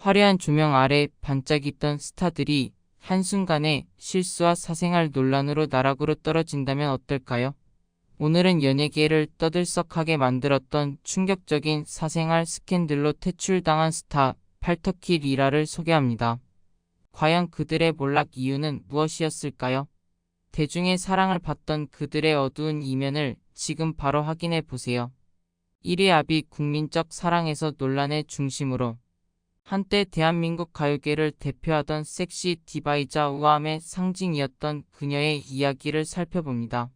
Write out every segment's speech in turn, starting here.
화려한 조명 아래 반짝이던 스타들이 한순간에 실수와 사생활 논란으로 나락으로 떨어진다면 어떨까요? 오늘은 연예계를 떠들썩하게 만들었던 충격적인 사생활 스캔들로 퇴출당한 스타 팔터키 리라를 소개합니다. 과연 그들의 몰락 이유는 무엇이었을까요? 대중의 사랑을 받던 그들의 어두운 이면을 지금 바로 확인해 보세요. 1위 아비 국민적 사랑에서 논란의 중심으로. 한때 대한민국 가요계를 대표하던 섹시 디바이자 우아함의 상징이었던 그녀의 이야기를 살펴봅니다.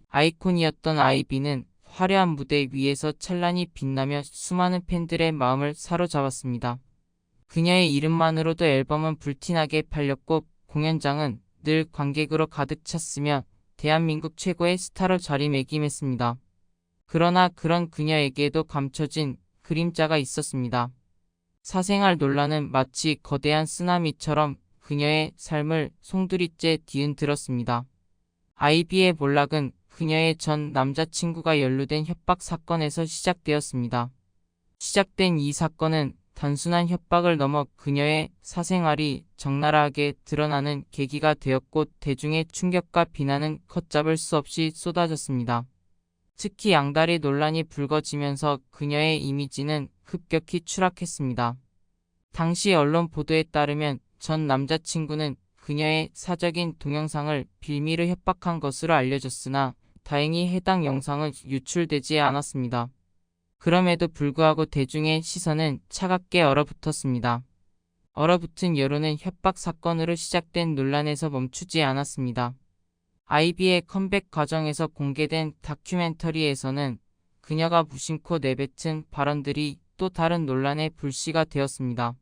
아이콘이었던 아이비는 화려한 무대 위에서 찬란히 빛나며 수많은 팬들의 마음을 사로잡았습니다. 그녀의 이름만으로도 앨범은 불티나게 팔렸고 공연장은 늘 관객으로 가득 찼으며 대한민국 최고의 스타로 자리매김했습니다. 그러나 그런 그녀에게도 감춰진 그림자가 있었습니다. 사생활 논란은 마치 거대한 쓰나미처럼 그녀의 삶을 송두리째 뒤흔들었습니다. 아이비의 몰락은 그녀의 전 남자친구가 연루된 협박 사건에서 시작되었습니다. 시작된 이 사건은 단순한 협박을 넘어 그녀의 사생활이 적나라하게 드러나는 계기가 되었고 대중의 충격과 비난은 걷잡을 수 없이 쏟아졌습니다. 특히 양다리 논란이 불거지면서 그녀의 이미지는 급격히 추락했습니다. 당시 언론 보도에 따르면 전 남자친구는 그녀의 사적인 동영상을 빌미로 협박한 것으로 알려졌으나 다행히 해당 영상은 유출되지 않았습니다. 그럼에도 불구하고 대중의 시선은 차갑게 얼어붙었습니다. 얼어붙은 여론은 협박 사건으로 시작된 논란에서 멈추지 않았습니다. 아이비의 컴백 과정에서 공개된 다큐멘터리에서는 그녀가 무심코 내뱉은 발언들이 또 다른 논란의 불씨가 되었습니다.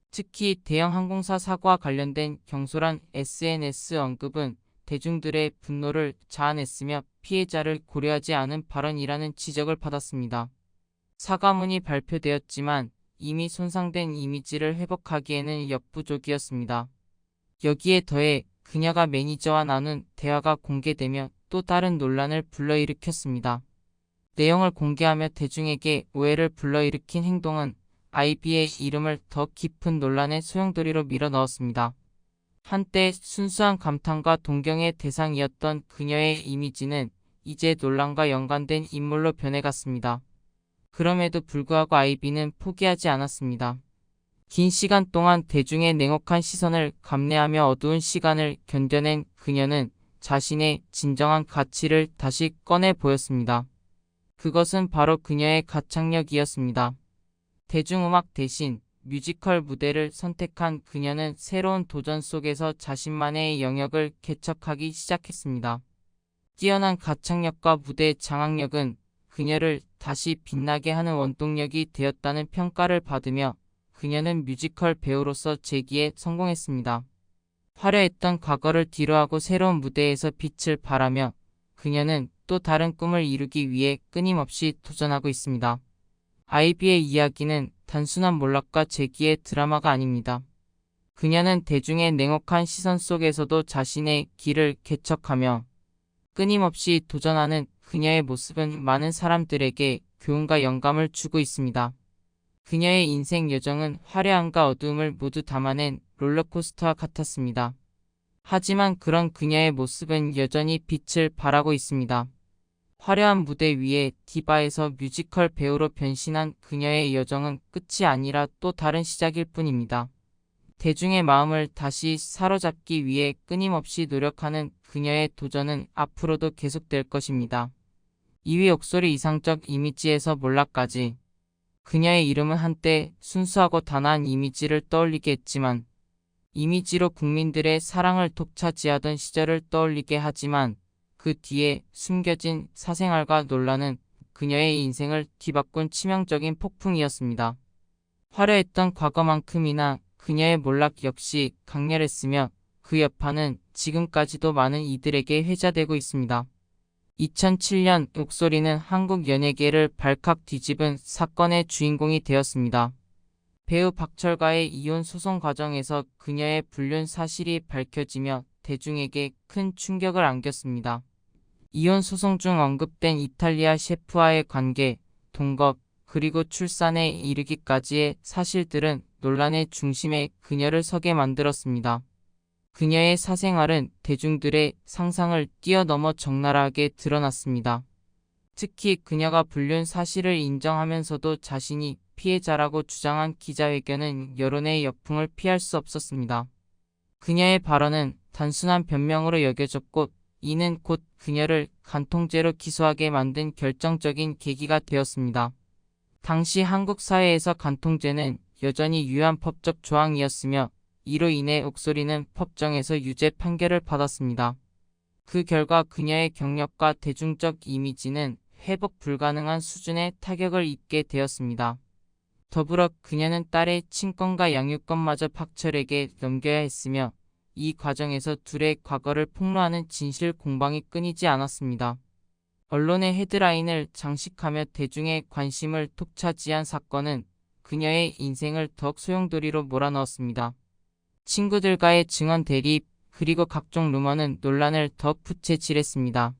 특히 대형 항공사 사고와 관련된 경솔한 SNS 언급은 대중들의 분노를 자아냈으며 피해자를 고려하지 않은 발언이라는 지적을 받았습니다. 사과문이 발표되었지만 이미 손상된 이미지를 회복하기에는 역부족이었습니다. 여기에 더해 그녀가 매니저와 나눈 대화가 공개되며 또 다른 논란을 불러일으켰습니다. 내용을 공개하며 대중에게 오해를 불러일으킨 행동은 아이비의 이름을 더 깊은 논란의 소용돌이로 밀어넣었습니다. 한때 순수한 감탄과 동경의 대상이었던 그녀의 이미지는 이제 논란과 연관된 인물로 변해갔습니다. 그럼에도 불구하고 아이비는 포기하지 않았습니다. 긴 시간 동안 대중의 냉혹한 시선을 감내하며 어두운 시간을 견뎌낸 그녀는 자신의 진정한 가치를 다시 꺼내 보였습니다. 그것은 바로 그녀의 가창력이었습니다. 대중음악 대신 뮤지컬 무대를 선택한 그녀는 새로운 도전 속에서 자신만의 영역을 개척하기 시작했습니다. 뛰어난 가창력과 무대 장악력은 그녀를 다시 빛나게 하는 원동력이 되었다는 평가를 받으며 그녀는 뮤지컬 배우로서 재기에 성공했습니다. 화려했던 과거를 뒤로하고 새로운 무대에서 빛을 발하며 그녀는 또 다른 꿈을 이루기 위해 끊임없이 도전하고 있습니다. 아이비의 이야기는 단순한 몰락과 재기의 드라마가 아닙니다. 그녀는 대중의 냉혹한 시선 속에서도 자신의 길을 개척하며 끊임없이 도전하는 그녀의 모습은 많은 사람들에게 교훈과 영감을 주고 있습니다. 그녀의 인생 여정은 화려함과 어두움을 모두 담아낸 롤러코스터와 같았습니다. 하지만 그런 그녀의 모습은 여전히 빛을 발하고 있습니다. 화려한 무대 위에 디바에서 뮤지컬 배우로 변신한 그녀의 여정은 끝이 아니라 또 다른 시작일 뿐입니다. 대중의 마음을 다시 사로잡기 위해 끊임없이 노력하는 그녀의 도전은 앞으로도 계속될 것입니다. 2위 옥소리 이상적 이미지에서 몰락까지. 그녀의 이름은 한때 순수하고 단아한 이미지를 떠올리게 했지만 이미지로 국민들의 사랑을 독차지하던 시절을 떠올리게 하지만 그 뒤에 숨겨진 사생활과 논란은 그녀의 인생을 뒤바꾼 치명적인 폭풍이었습니다. 화려했던 과거만큼이나 그녀의 몰락 역시 강렬했으며 그 여파는 지금까지도 많은 이들에게 회자되고 있습니다. 2007년 옥소리는 한국 연예계를 발칵 뒤집은 사건의 주인공이 되었습니다. 배우 박철과의 이혼 소송 과정에서 그녀의 불륜 사실이 밝혀지며 대중에게 큰 충격을 안겼습니다. 이혼 소송 중 언급된 이탈리아 셰프와의 관계, 동거, 그리고 출산에 이르기까지의 사실들은 논란의 중심에 그녀를 서게 만들었습니다. 그녀의 사생활은 대중들의 상상을 뛰어넘어 적나라하게 드러났습니다. 특히 그녀가 불륜 사실을 인정하면서도 자신이 피해자라고 주장한 기자회견은 여론의 역풍을 피할 수 없었습니다. 그녀의 발언은 단순한 변명으로 여겨졌고 이는 곧 그녀를 간통죄로 기소하게 만든 결정적인 계기가 되었습니다. 당시 한국 사회에서 간통죄는 여전히 유효한 법적 조항이었으며 이로 인해 옥소리는 법정에서 유죄 판결을 받았습니다. 그 결과 그녀의 경력과 대중적 이미지는 회복 불가능한 수준의 타격을 입게 되었습니다. 더불어 그녀는 딸의 친권과 양육권마저 박철에게 넘겨야 했으며 이 과정에서 둘의 과거를 폭로하는 진실 공방이 끊이지 않았습니다. 언론의 헤드라인을 장식하며 대중의 관심을 독차지한 사건은 그녀의 인생을 더욱 소용돌이로 몰아넣었습니다. 친구들과의 증언 대립 그리고 각종 루머는 논란을 더욱 부채질했습니다.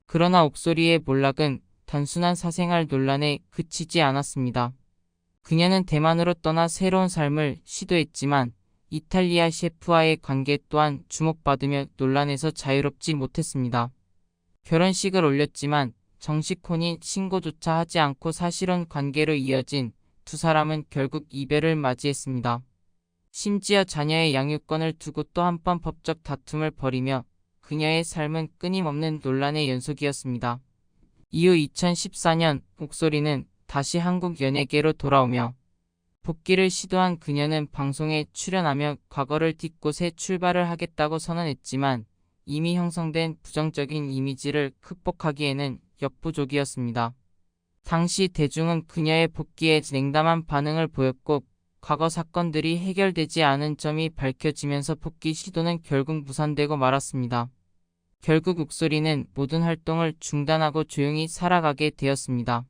그러나 옥소리의 몰락은 단순한 사생활 논란에 그치지 않았습니다. 그녀는 대만으로 떠나 새로운 삶을 시도했지만 이탈리아 셰프와의 관계 또한 주목받으며 논란에서 자유롭지 못했습니다. 결혼식을 올렸지만 정식 혼인 신고조차 하지 않고 사실혼 관계로 이어진 두 사람은 결국 이별을 맞이했습니다. 심지어 자녀의 양육권을 두고 또 한 번 법적 다툼을 벌이며 그녀의 삶은 끊임없는 논란의 연속이었습니다. 이후 2014년 옥소리는 다시 한국 연예계로 돌아오며 복귀를 시도한 그녀는 방송에 출연하며 과거를 딛고 새 출발을 하겠다고 선언했지만 이미 형성된 부정적인 이미지를 극복하기에는 역부족이었습니다. 당시 대중은 그녀의 복귀에 냉담한 반응을 보였고 과거 사건들이 해결되지 않은 점이 밝혀지면서 복귀 시도는 결국 무산되고 말았습니다. 결국 옥소리는 모든 활동을 중단하고 조용히 살아가게 되었습니다.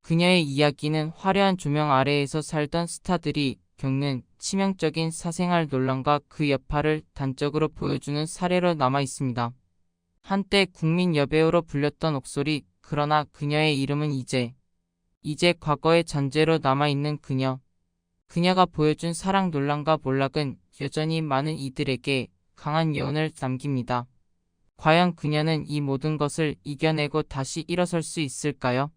그녀의 이야기는 화려한 조명 아래에서 살던 스타들이 겪는 치명적인 사생활 논란과 그 여파를 단적으로 보여주는 사례로 남아 있습니다. 한때 국민 여배우로 불렸던 옥소리, 그러나 그녀의 이름은 이제 과거의 잔재로 남아있는 그녀. 그녀가 보여준 사랑 논란과 몰락은 여전히 많은 이들에게 강한 여운을 남깁니다. 과연 그녀는 이 모든 것을 이겨내고 다시 일어설 수 있을까요?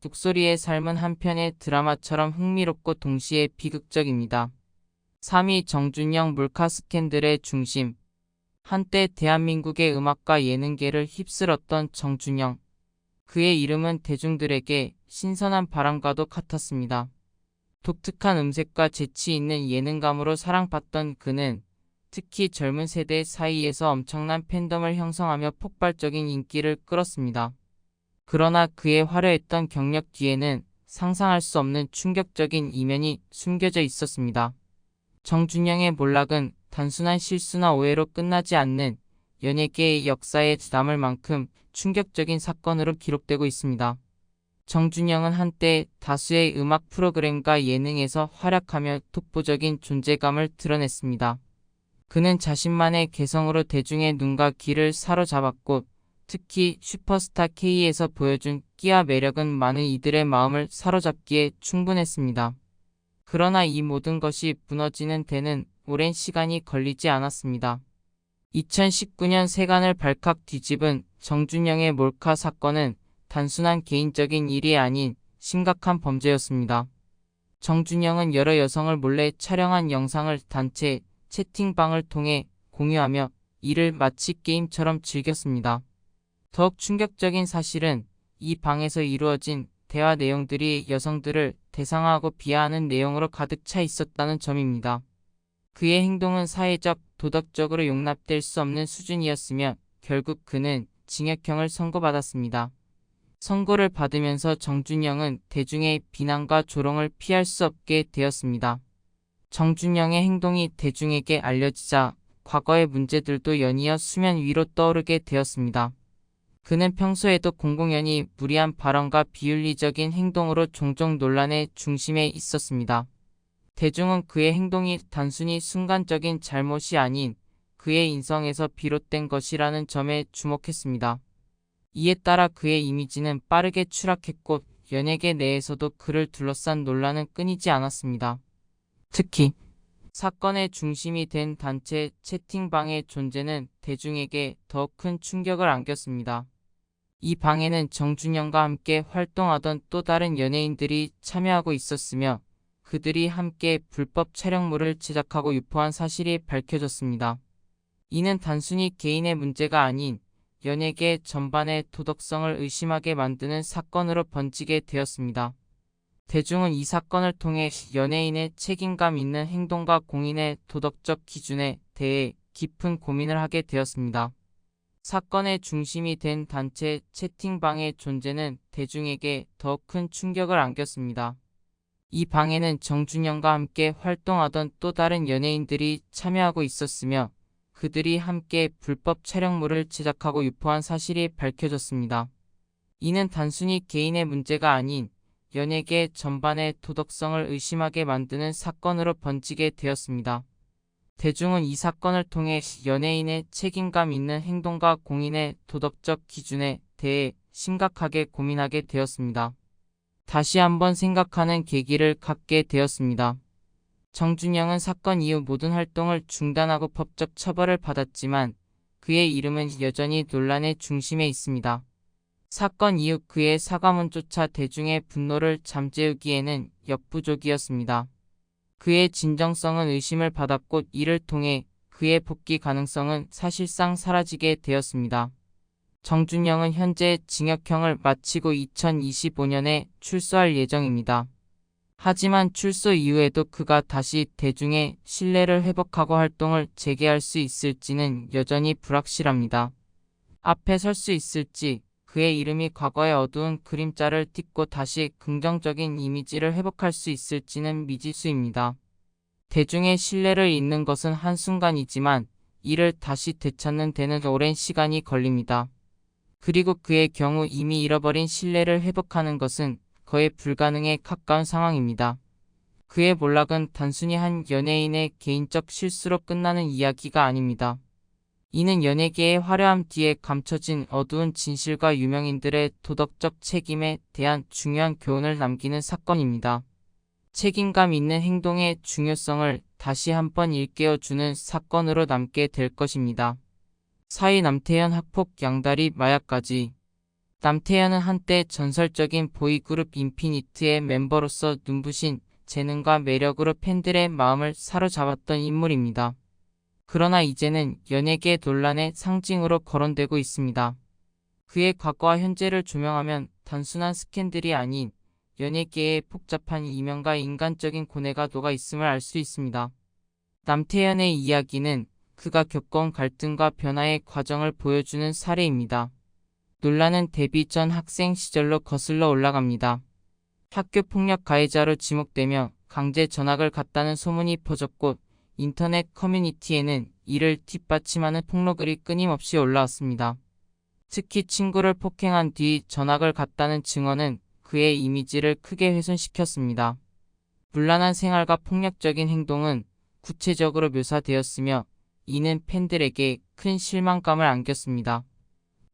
옥소리의 삶은 한편의 드라마처럼 흥미롭고 동시에 비극적입니다. 3위 정준영 몰카 스캔들의 중심. 한때 대한민국의 음악과 예능계를 휩쓸었던 정준영. 그의 이름은 대중들에게 신선한 바람과도 같았습니다. 독특한 음색과 재치 있는 예능감으로 사랑받던 그는 특히 젊은 세대 사이에서 엄청난 팬덤을 형성하며 폭발적인 인기를 끌었습니다. 그러나 그의 화려했던 경력 뒤에는 상상할 수 없는 충격적인 이면이 숨겨져 있었습니다. 정준영의 몰락은 단순한 실수나 오해로 끝나지 않는 연예계의 역사에 남을 만큼 충격적인 사건으로 기록되고 있습니다. 정준영은 한때 다수의 음악 프로그램과 예능에서 활약하며 독보적인 존재감을 드러냈습니다. 그는 자신만의 개성으로 대중의 눈과 귀를 사로잡았고 특히 슈퍼스타 K에서 보여준 끼와 매력은 많은 이들의 마음을 사로잡기에 충분했습니다. 그러나 이 모든 것이 무너지는 데는 오랜 시간이 걸리지 않았습니다. 2019년 세간을 발칵 뒤집은 정준영의 몰카 사건은 단순한 개인적인 일이 아닌 심각한 범죄였습니다. 정준영은 여러 여성을 몰래 촬영한 영상을 단체 채팅방을 통해 공유하며 이를 마치 게임처럼 즐겼습니다. 더욱 충격적인 사실은 이 방에서 이루어진 대화 내용들이 여성들을 대상화하고 비하하는 내용으로 가득 차 있었다는 점입니다. 그의 행동은 사회적, 도덕적으로 용납될 수 없는 수준이었으며 결국 그는 징역형을 선고받았습니다. 선고를 받으면서 정준영은 대중의 비난과 조롱을 피할 수 없게 되었습니다. 정준영의 행동이 대중에게 알려지자 과거의 문제들도 연이어 수면 위로 떠오르게 되었습니다. 그는 평소에도 공공연히 무리한 발언과 비윤리적인 행동으로 종종 논란의 중심에 있었습니다. 대중은 그의 행동이 단순히 순간적인 잘못이 아닌 그의 인성에서 비롯된 것이라는 점에 주목했습니다. 이에 따라 그의 이미지는 빠르게 추락했고 연예계 내에서도 그를 둘러싼 논란은 끊이지 않았습니다. 특히 사건의 중심이 된 단체 채팅방의 존재는 대중에게 더 큰 충격을 안겼습니다. 이 방에는 정준영과 함께 활동하던 또 다른 연예인들이 참여하고 있었으며 그들이 함께 불법 촬영물을 제작하고 유포한 사실이 밝혀졌습니다. 이는 단순히 개인의 문제가 아닌 연예계 전반의 도덕성을 의심하게 만드는 사건으로 번지게 되었습니다. 대중은 이 사건을 통해 연예인의 책임감 있는 행동과 공인의 도덕적 기준에 대해 깊은 고민을 하게 되었습니다. 사건의 중심이 된 단체 채팅방의 존재는 대중에게 더 큰 충격을 안겼습니다. 이 방에는 정준영과 함께 활동하던 또 다른 연예인들이 참여하고 있었으며 그들이 함께 불법 촬영물을 제작하고 유포한 사실이 밝혀졌습니다. 이는 단순히 개인의 문제가 아닌 연예계 전반의 도덕성을 의심하게 만드는 사건으로 번지게 되었습니다. 대중은 이 사건을 통해 연예인의 책임감 있는 행동과 공인의 도덕적 기준에 대해 심각하게 고민하게 되었습니다. 다시 한번 생각하는 계기를 갖게 되었습니다. 정준영은 사건 이후 모든 활동을 중단하고 법적 처벌을 받았지만 그의 이름은 여전히 논란의 중심에 있습니다. 사건 이후 그의 사과문조차 대중의 분노를 잠재우기에는 역부족이었습니다. 그의 진정성은 의심을 받았고 이를 통해 그의 복귀 가능성은 사실상 사라지게 되었습니다. 정준영은 현재 징역형을 마치고 2025년에 출소할 예정입니다. 하지만 출소 이후에도 그가 다시 대중의 신뢰를 회복하고 활동을 재개할 수 있을지는 여전히 불확실합니다. 앞에 설 수 있을지, 그의 이름이 과거의 어두운 그림자를 딛고 다시 긍정적인 이미지를 회복할 수 있을지는 미지수입니다. 대중의 신뢰를 잃는 것은 한순간이지만 이를 다시 되찾는 데는 오랜 시간이 걸립니다. 그리고 그의 경우 이미 잃어버린 신뢰를 회복하는 것은 거의 불가능에 가까운 상황입니다. 그의 몰락은 단순히 한 연예인의 개인적 실수로 끝나는 이야기가 아닙니다. 이는 연예계의 화려함 뒤에 감춰진 어두운 진실과 유명인들의 도덕적 책임에 대한 중요한 교훈을 남기는 사건입니다. 책임감 있는 행동의 중요성을 다시 한번 일깨워주는 사건으로 남게 될 것입니다. 4위 남태현 학폭 양다리 마약까지. 남태현은 한때 전설적인 보이그룹 인피니트의 멤버로서 눈부신 재능과 매력으로 팬들의 마음을 사로잡았던 인물입니다. 그러나 이제는 연예계 논란의 상징으로 거론되고 있습니다. 그의 과거와 현재를 조명하면 단순한 스캔들이 아닌 연예계의 복잡한 이면과 인간적인 고뇌가 녹아 있음을 알 수 있습니다. 남태현의 이야기는 그가 겪어온 갈등과 변화의 과정을 보여주는 사례입니다. 논란은 데뷔 전 학생 시절로 거슬러 올라갑니다. 학교 폭력 가해자로 지목되며 강제 전학을 갔다는 소문이 퍼졌고 인터넷 커뮤니티에는 이를 뒷받침하는 폭로글이 끊임없이 올라왔습니다. 특히 친구를 폭행한 뒤 전학을 갔다는 증언은 그의 이미지를 크게 훼손시켰습니다. 문란한 생활과 폭력적인 행동은 구체적으로 묘사되었으며 이는 팬들에게 큰 실망감을 안겼습니다.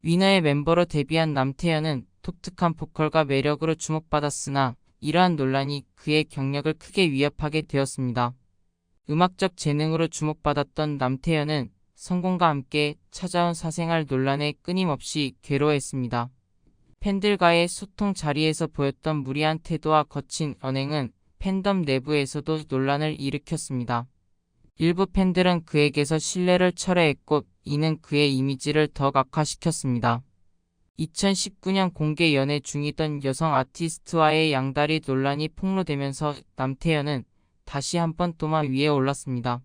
위너의 멤버로 데뷔한 남태현은 독특한 보컬과 매력으로 주목받았으나 이러한 논란이 그의 경력을 크게 위협하게 되었습니다. 음악적 재능으로 주목받았던 남태현은 성공과 함께 찾아온 사생활 논란에 끊임없이 괴로워했습니다. 팬들과의 소통 자리에서 보였던 무리한 태도와 거친 언행은 팬덤 내부에서도 논란을 일으켰습니다. 일부 팬들은 그에게서 신뢰를 철회했고 이는 그의 이미지를 더욱 악화시켰습니다. 2019년 공개 연애 중이던 여성 아티스트와의 양다리 논란이 폭로되면서 남태현은 다시 한번 도마 위에 올랐습니다.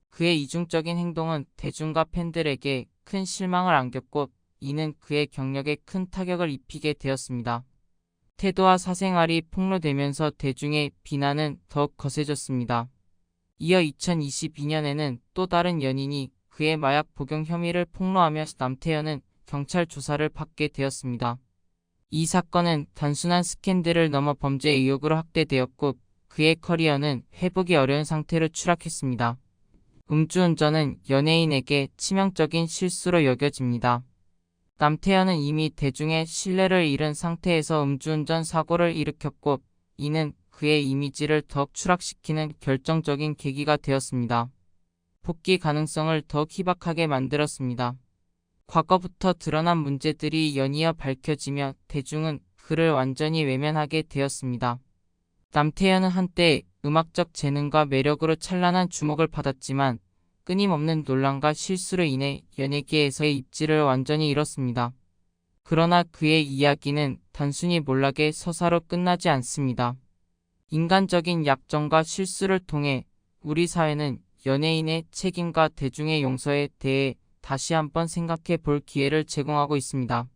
그의 이중적인 행동은 대중과 팬들에게 큰 실망을 안겼고 이는 그의 경력에 큰 타격을 입히게 되었습니다. 태도와 사생활이 폭로되면서 대중의 비난은 더욱 거세졌습니다. 이어 2022년에는 또 다른 연인이 그의 마약 복용 혐의를 폭로하며 남태현은 경찰 조사를 받게 되었습니다. 이 사건은 단순한 스캔들을 넘어 범죄 의혹으로 확대되었고 그의 커리어는 회복이 어려운 상태로 추락했습니다. 음주운전은 연예인에게 치명적인 실수로 여겨집니다. 남태현은 이미 대중의 신뢰를 잃은 상태에서 음주운전 사고를 일으켰고 이는 그의 이미지를 더욱 추락시키는 결정적인 계기가 되었습니다. 복귀 가능성을 더욱 희박하게 만들었습니다. 과거부터 드러난 문제들이 연이어 밝혀지며 대중은 그를 완전히 외면하게 되었습니다. 남태현은 한때 음악적 재능과 매력으로 찬란한 주목을 받았지만 끊임없는 논란과 실수로 인해 연예계에서의 입지를 완전히 잃었습니다. 그러나 그의 이야기는 단순히 몰락의 서사로 끝나지 않습니다. 인간적인 약점과 실수를 통해 우리 사회는 연예인의 책임과 대중의 용서에 대해 다시 한번 생각해 볼 기회를 제공하고 있습니다.